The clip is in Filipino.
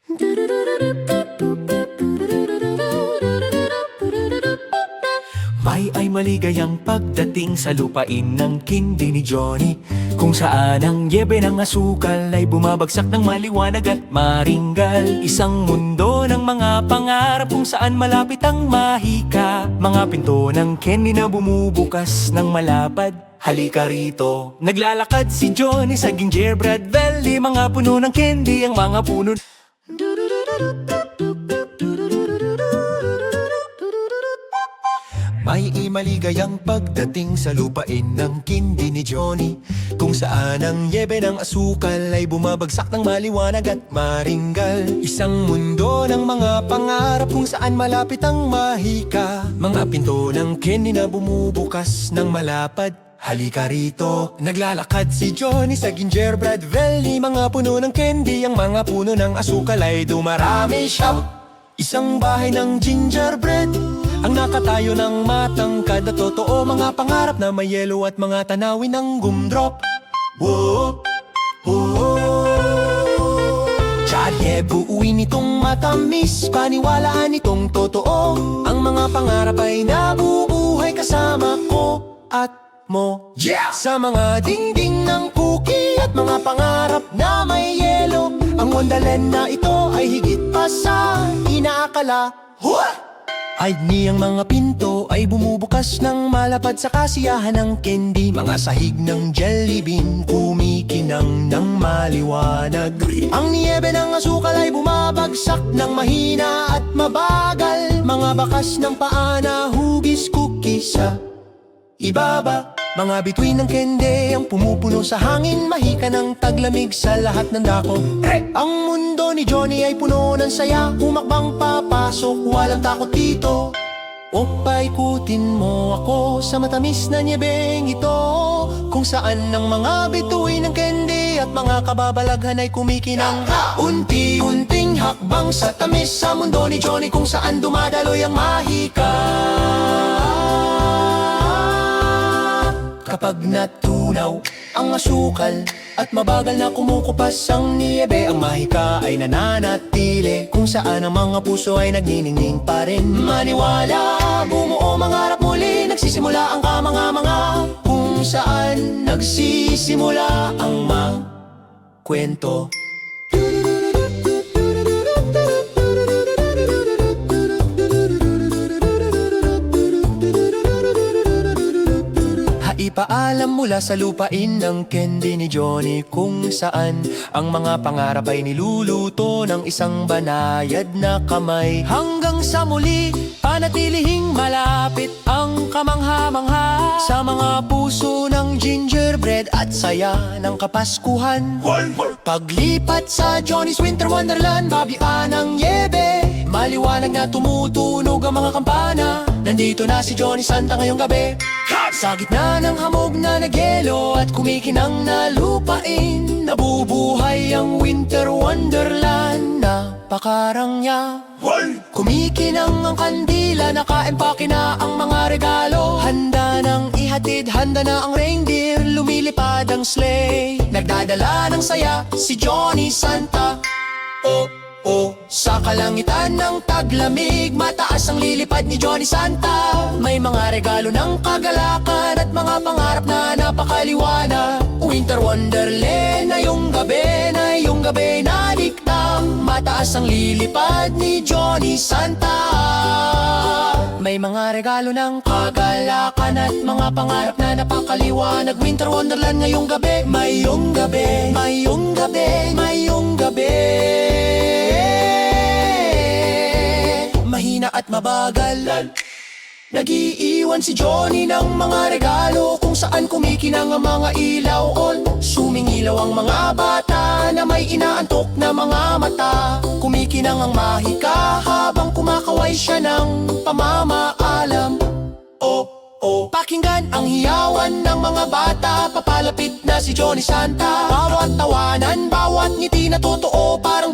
May ay maligayang pagdating sa lupain ng kindi ni Johnny, kung saan ang yebe ng asukal ay bumabagsak ng maliwanag at maringgal. Isang mundo ng mga pangarap kung saan malapit ang mahika, mga pinto ng candy na bumubukas ng malapad. Halika rito. Naglalakad si Johnny sa Gingerbread Valley, mga puno ng candy ang mga puno. May maligayang pagdating sa lupain ng kindi ni Johnny, kung saan ang yebe ng asukal ay bumabagsak ng maliwanag at maringgal. Isang mundo ng mga pangarap kung saan malapit ang mahika, mga pinto ng candy na bumubukas ng malapad. Halika rito. Naglalakad si Johnny sa Gingerbread Valley, mga puno ng candy, ang mga puno ng asukal ay dumarami siya. Isang bahay ng gingerbread ang nakatayo ng matangkad at totoo, mga pangarap na may yelo at mga tanawin ng gumdrop. Whoa, whoa. Tsadye, buuin itong matamis, paniwalaan itong totoo. Ang mga pangarap ay nabubuhay kasama ko at mo. Yeah! Sa mga dingding ng cookie at mga pangarap na may yelo, ang Wonderland na ito ay higit pa sa inaakala. What? Ay niyang mga pinto ay bumubukas ng malapad sa kasiyahan ng candy. Mga sahig ng jelly bean kumikinang ng maliwanag. Ang niyebe ng asukal ay bumabagsak ng mahina at mabagal. Mga bakas ng paa na hugis cookie sa ibaba. Mga bituin ng kende ang pumupuno sa hangin, mahika ng taglamig sa lahat ng dako. Ang mundo ni Johnny ay puno ng saya, humakbang papasok, walang takot dito. O paikutin mo ako sa matamis na nyebeng ito, kung saan ang mga bituin ng kende at mga kababalaghan ay kumikinang. Unti-unting hakbang sa tamis sa mundo ni Johnny, kung saan dumadaloy ang mahika. Kapag natunaw ang asukal at mabagal na kumukupas ang niyebe, ang mahika ay nananatili, kung saan ang mga puso ay nagniningning pa rin. Maniwala, bumuo mangarap muli, nagsisimula ang kamanga-manga, kung saan nagsisimula ang mga kwento. Ipaalam mula sa lupain ng candy ni Johnny, kung saan ang mga pangarap ay niluluto ng isang banayad na kamay. Hanggang sa muli, panatilihing malapit ang kamangha-mangha sa mga puso ng gingerbread at saya ng Kapaskuhan. Paglipat sa Johnny's Winter Wonderland, babian ang yebe, maliwanag na tumutunog ang mga kampana. Nandito na si Johnny Santa ngayong gabi, sa gitna ng hamog na nagyelo at kumikinang na lupain. Nabubuhay ang Winter Wonderland, napakarangya. Kumikinang ang kandila, nakaempake na ang mga regalo. Handa nang ihatid, handa na ang reindeer, lumilipad ang sleigh. Nagdadala ng saya si Johnny Santa. Sa kalangitan ng taglamig, mataas ang lilipad ni Johnny Santa. May mga regalo ng kagalakan at mga pangarap na napakaliwanag. Winter Wonderland na yung gabi, na yung gabi na diktam. Mataas ang lilipad ni Johnny Santa. May mga regalo ng kagalakan at mga pangarap na napakaliwanag. Winter Wonderland ngayong gabi, mayong gabi, mayong gabi, mayong gabi. Mahina at mabagal, nag-iiwan si Johnny ng mga regalo, kung saan kumikinang ang mga ilaw on. Sumingilaw ang mga bata na may inaantok na mga mata. Kumikinang ang mahika habang kumakaway siya ng pamamaalam. Pakinggan ang hiyawan ng mga bata, papalapit na si Johnny Santa. Bawat tawanan, bawat ngiti na totoo, parang